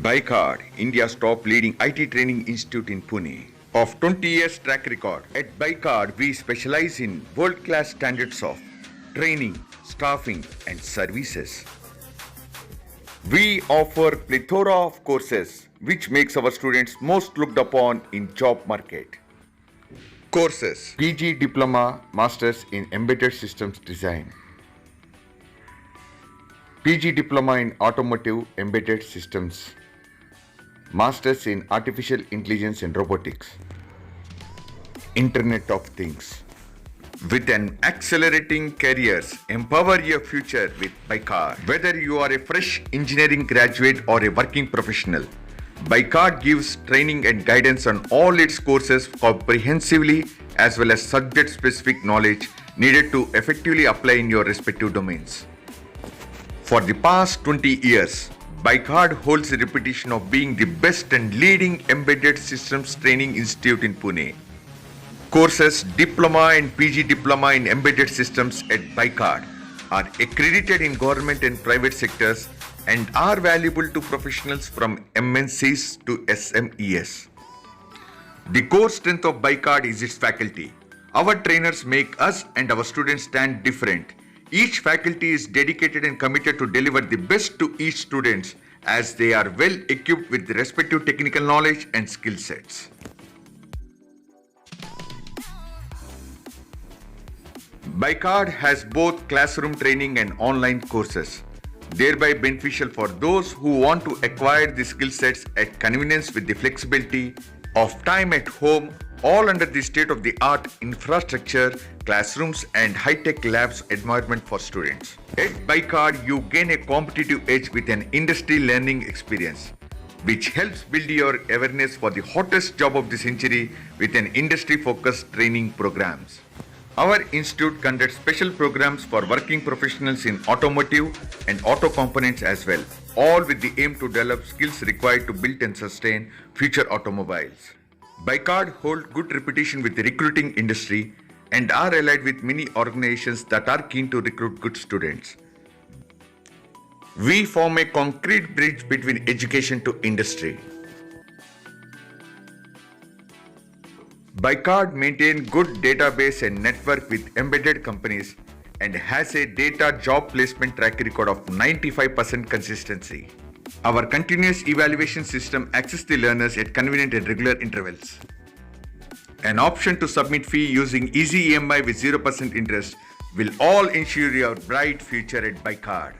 Bicard, India's top leading IT training institute in Pune. Of 20 years track record, at Bicard we specialize in world-class standards of training, staffing and services. We offer plethora of courses which makes our students most looked upon in job market. Courses: PG Diploma, Masters in Embedded Systems Design, PG Diploma in Automotive Embedded Systems, Masters in Artificial Intelligence and Robotics, Internet of Things. With an accelerating careers, empower your future with Bicard. Whether you are a fresh engineering graduate or a working professional, Bicard gives training and guidance on all its courses comprehensively, as well as subject-specific knowledge needed to effectively apply in your respective domains. For the past 20 years, Bicard holds the reputation of being the best and leading embedded systems training institute in Pune. Courses Diploma and PG Diploma in Embedded Systems at Bicard are accredited in government and private sectors and are valuable to professionals from MNCs to SMEs. The core strength of Bicard is its faculty. Our trainers make us and our students stand different. Each faculty is dedicated and committed to deliver the best to each student, as they are well equipped with the respective technical knowledge and skill sets. Bicard has both classroom training and online courses, thereby beneficial for those who want to acquire the skill sets at convenience with the flexibility of time at home, all under the state-of-the-art infrastructure, classrooms and high-tech labs environment for students. At Bicard, you gain a competitive edge with an industry learning experience, which helps build your awareness for the hottest job of the century with an industry-focused training programs. Our institute conducts special programs for working professionals in automotive and auto components as well, all with the aim to develop skills required to build and sustain future automobiles. Bicard hold good reputation with the recruiting industry and are allied with many organizations that are keen to recruit good students. We form a concrete bridge between education to industry. Bicard maintains good database and network with embedded companies and has a data job placement track record of 95% consistency. Our continuous evaluation system accesses the learners at convenient and regular intervals. An option to submit fee using easy EMI with 0% interest will all ensure your bright future at Bicard.